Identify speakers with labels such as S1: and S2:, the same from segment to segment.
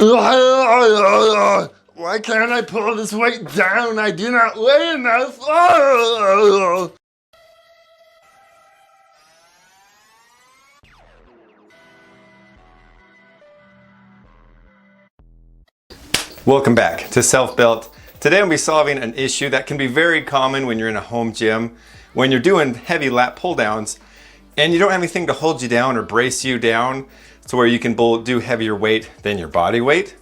S1: Why can't I pull this weight down? I do not weigh enough.
S2: Welcome back to Self-Built. Today I'm going to be solving an issue that can be very common when you're in a home gym, when you're doing heavy lat pull downs and you don't have anything to hold you down or brace you down to where you can do heavier weight than your body weight.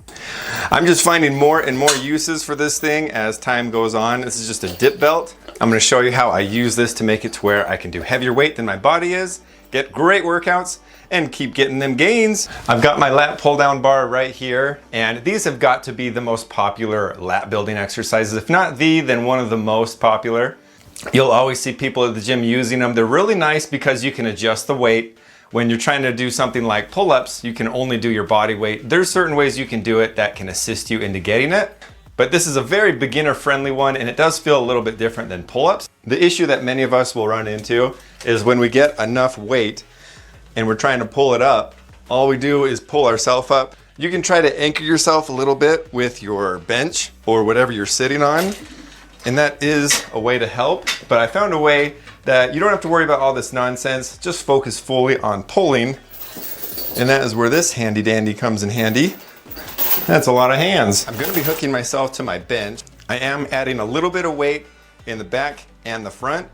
S2: I'm just finding more and more uses for this thing as time goes on. This is just a dip belt. I'm going to show you how I use this to make it to where I can do heavier weight than my body is, get great workouts, and keep getting them gains. I've got my lat pull down bar right here, and these have got to be the most popular lat building exercises. If not the, then one of the most popular. You'll always see people at the gym using them. They're really nice because you can adjust the weight. When you're trying to do something like pull-ups, you can only do your body weight. There's certain ways you can do it that can assist you into getting it. But this is a very beginner-friendly one, and it does feel a little bit different than pull-ups. The issue that many of us will run into is when we get enough weight and we're trying to pull it up, all we do is pull ourselves up. You can try to anchor yourself a little bit with your bench or whatever you're sitting on, and that is a way to help. But I found a way that you don't have to worry about all this nonsense, just focus fully on pulling, and that is where this handy dandy comes in handy. That's a lot of hands. I'm gonna be hooking myself to my bench. I am adding a little bit of weight in the back and the front,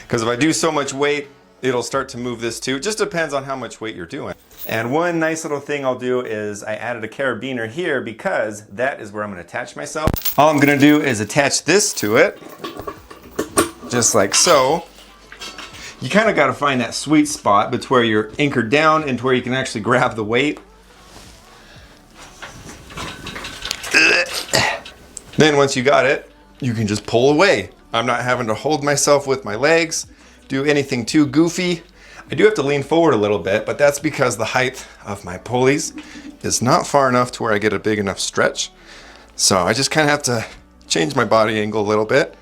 S2: because if I do so much weight, it'll start to move this too. It just depends on how much weight you're doing. And one nice little thing I'll do is I added a carabiner here because that is where I'm gonna attach myself. All I'm gonna do is attach this to it, just like so. You kind of got to find that sweet spot between where you're anchored down and to where you can actually grab the weight. Then once you got it, you can just pull away. I'm not having to hold myself with my legs, do anything too goofy. I do have to lean forward a little bit, but that's because the height of my pulleys is not far enough to where I get a big enough stretch. So I just kind of have to change my body angle a little bit.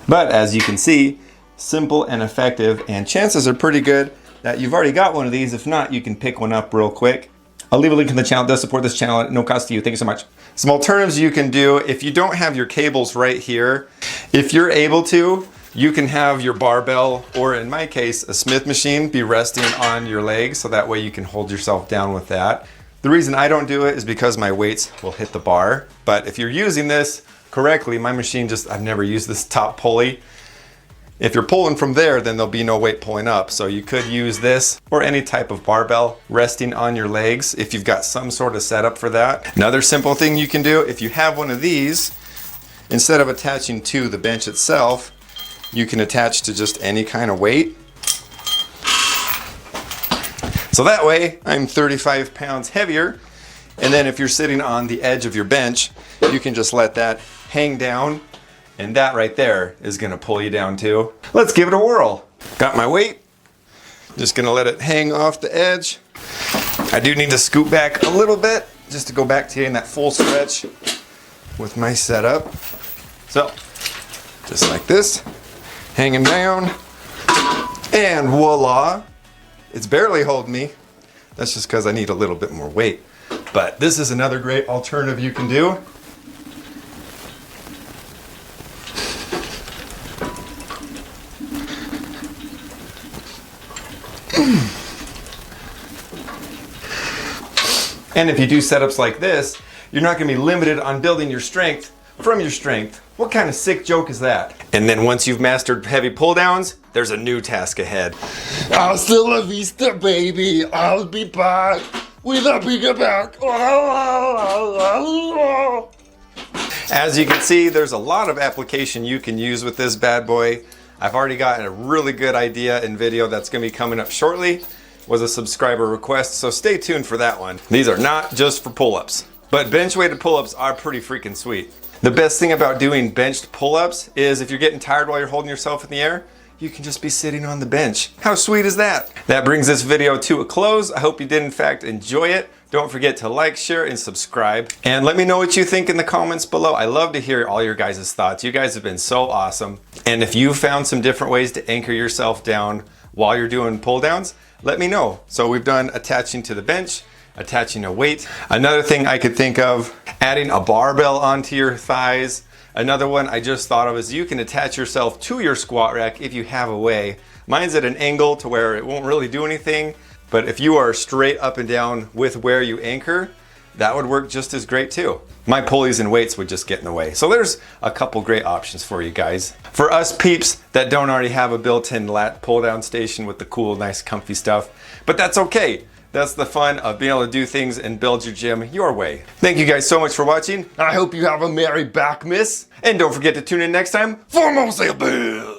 S2: But as you can see, simple and effective, and chances are pretty good that you've already got one of these. If not, you can pick one up real quick. I'll leave a link in the channel. It does support this channel at no cost to you. Thank you so much. Some alternatives you can do if you don't have your cables right here. If you're able to, you can have your barbell, or in my case, a Smith machine, be resting on your legs, so that way you can hold yourself down with that. The reason I don't do it is because my weights will hit the bar. But if you're using this correctly, my machine I've never used this top pulley. If you're pulling from there, then there'll be no weight pulling up. So you could use this or any type of barbell resting on your legs if you've got some sort of setup for that. Another simple thing you can do, if you have one of these, instead of attaching to the bench itself, you can attach to just any kind of weight. So that way, I'm 35 pounds heavier. And then if you're sitting on the edge of your bench, you can just let that hang down. And that right there is gonna pull you down too. Let's give it a whirl. Got my weight. Just gonna let it hang off the edge. I do need to scoot back a little bit just to go back to getting that full stretch with my setup. So, just like this, hanging down, and voila. It's barely holding me. That's just because I need a little bit more weight. But this is another great alternative you can do. And if you do setups like this, you're not going to be limited on building your strength from your strength. What kind of sick joke is that? And then once you've mastered heavy pull downs, there's a new task ahead.
S1: Hasta la vista, baby. I'll be back with a bigger back.
S2: As you can see, there's a lot of application you can use with this bad boy. I've already got a really good idea and video that's going to be coming up shortly. Was a subscriber request, so stay tuned for that one. These are not just for pull-ups, but bench weighted pull-ups are pretty freaking sweet. The best thing about doing benched pull-ups is if you're getting tired while you're holding yourself in the air, you can just be sitting on the bench. How sweet is that? That brings this video to a close. I hope you did in fact enjoy it. Don't forget to like, share, and subscribe. And let me know what you think in the comments below. I love to hear all your guys' thoughts. You guys have been so awesome. And if you found some different ways to anchor yourself down while you're doing pull downs, let me know. So we've done attaching to the bench, attaching a weight. Another thing I could think of, adding a barbell onto your thighs. Another one I just thought of is you can attach yourself to your squat rack if you have a way. Mine's at an angle to where it won't really do anything. But if you are straight up and down with where you anchor, that would work just as great too. My pulleys and weights would just get in the way. So there's a couple great options for you guys. For us peeps that don't already have a built-in lat pull down station with the cool, nice, comfy stuff, but that's okay. That's the fun of being able to do things and build your gym your way. Thank you guys so much for watching.
S1: I hope you have a merry back, miss.
S2: And don't forget to tune in next time
S1: For more Sale Bill.